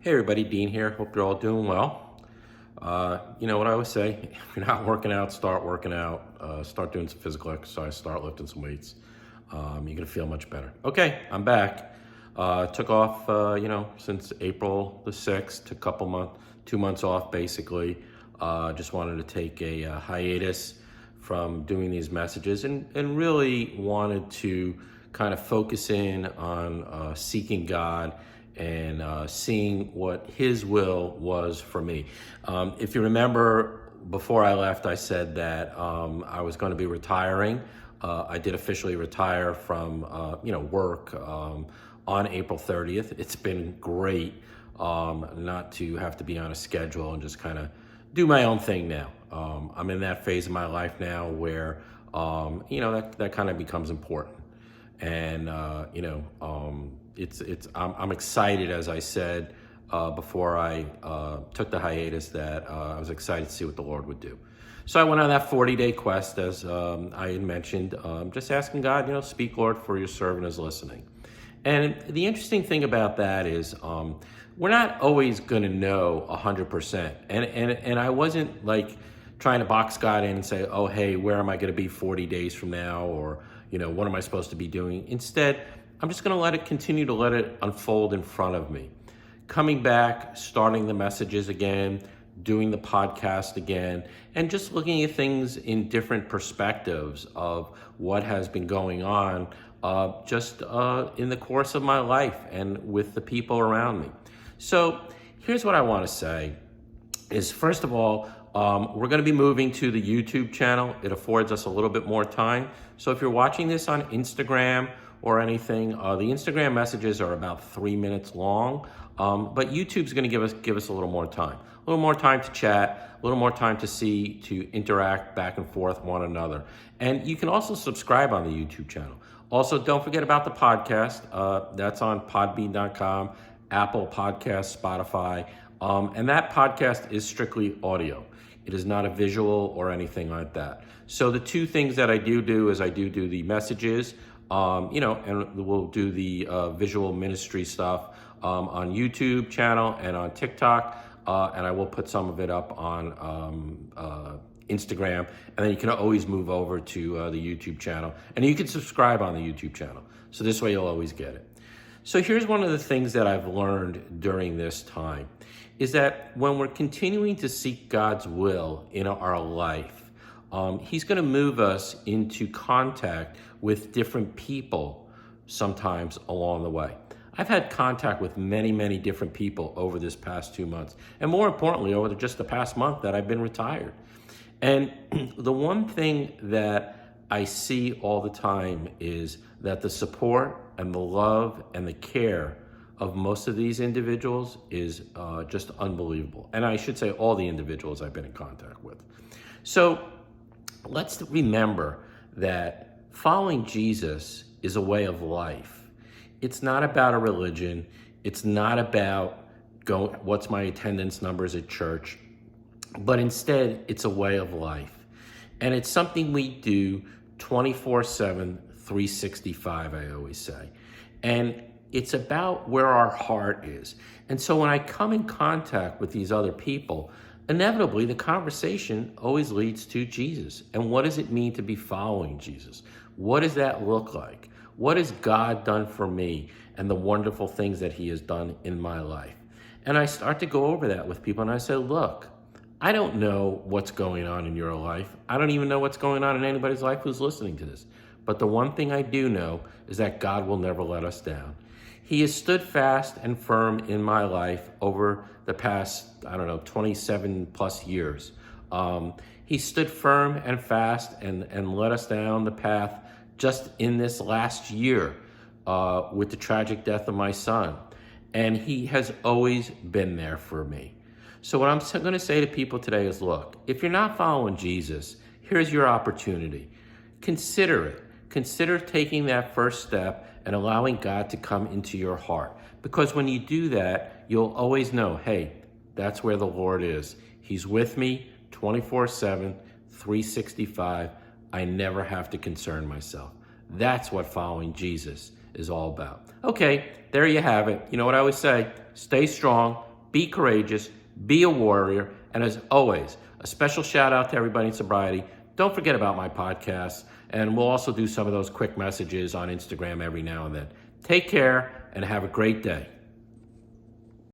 Hey everybody, Dean here. Hope you're all doing well. You know what I always say, if you're not working out, start working out, start doing some physical exercise, start lifting some weights. You're gonna feel much better. Okay, I'm back. Took off, since April the 6th, took a 2 months off basically. Just wanted to take a hiatus from doing these messages and really wanted to kind of focus in on seeking God and seeing what His will was for me. If you remember, before I left, I said that I was going to be retiring. I did officially retire from work on April 30th. It's been great not to have to be on a schedule and just kind of do my own thing now. I'm in that phase of my life now where that kind of becomes important. And I'm excited, as I said before I took the hiatus, that I was excited to see what the Lord would do. So I went on that 40-day quest, as I had mentioned, just asking God, speak, Lord, for your servant is listening. And the interesting thing about that is we're not always going to know 100%. And I wasn't like trying to box God in and say, oh, hey, where am I going to be 40 days from now? Or, what am I supposed to be doing? Instead, I'm just going to continue to let it unfold in front of me. Coming back, starting the messages again, doing the podcast again, and just looking at things in different perspectives of what has been going on in the course of my life and with the people around me. So here's what I want to say is, first of all, we're going to be moving to the YouTube channel. It affords us a little bit more time. So if you're watching this on Instagram or anything, the Instagram messages are about 3 minutes long, but YouTube's going to give us a little more time. A little more time to chat, a little more time to interact back and forth one another. And you can also subscribe on the YouTube channel. Also, don't forget about the podcast. That's on podbean.com, Apple Podcasts, Spotify. And that podcast is strictly audio. It is not a visual or anything like that. So the two things that I do is I do the messages, and we'll do the visual ministry stuff on YouTube channel and on TikTok. And I will put some of it up on Instagram. And then you can always move over to the YouTube channel. And you can subscribe on the YouTube channel. So this way you'll always get it. So here's one of the things that I've learned during this time is that when we're continuing to seek God's will in our life, He's going to move us into contact with different people sometimes along the way. I've had contact with many, many different people over this past 2 months, and more importantly, over just the past month that I've been retired. And the one thing that I see all the time is that the support and the love and the care of most of these individuals is just unbelievable. And I should say all the individuals I've been in contact with. So let's remember that following Jesus is a way of life. It's not about a religion. It's not about what's my attendance numbers at church, but instead it's a way of life. And it's something we do 24/7, 365, I always say. And it's about where our heart is. And so when I come in contact with these other people, inevitably the conversation always leads to Jesus. And what does it mean to be following Jesus? What does that look like? What has God done for me and the wonderful things that He has done in my life? And I start to go over that with people and I say, look, I don't know what's going on in your life. I don't even know what's going on in anybody's life who's listening to this. But the one thing I do know is that God will never let us down. He has stood fast and firm in my life over the past, 27 plus years. He stood firm and fast and led us down the path just in this last year with the tragic death of my son. And He has always been there for me. So what I'm going to say to people today is, look, if you're not following Jesus, here's your opportunity. Consider it. Consider taking that first step and allowing God to come into your heart. Because when you do that, you'll always know, hey, that's where the Lord is. He's with me 24/7, 365. I never have to concern myself. That's what following Jesus is all about. Okay, there you have it. You know what I always say? Stay strong, be courageous, be a warrior, and as always, a special shout out to everybody in sobriety. Don't forget about my podcast, and we'll also do some of those quick messages on Instagram every now and then. Take care and have a great day.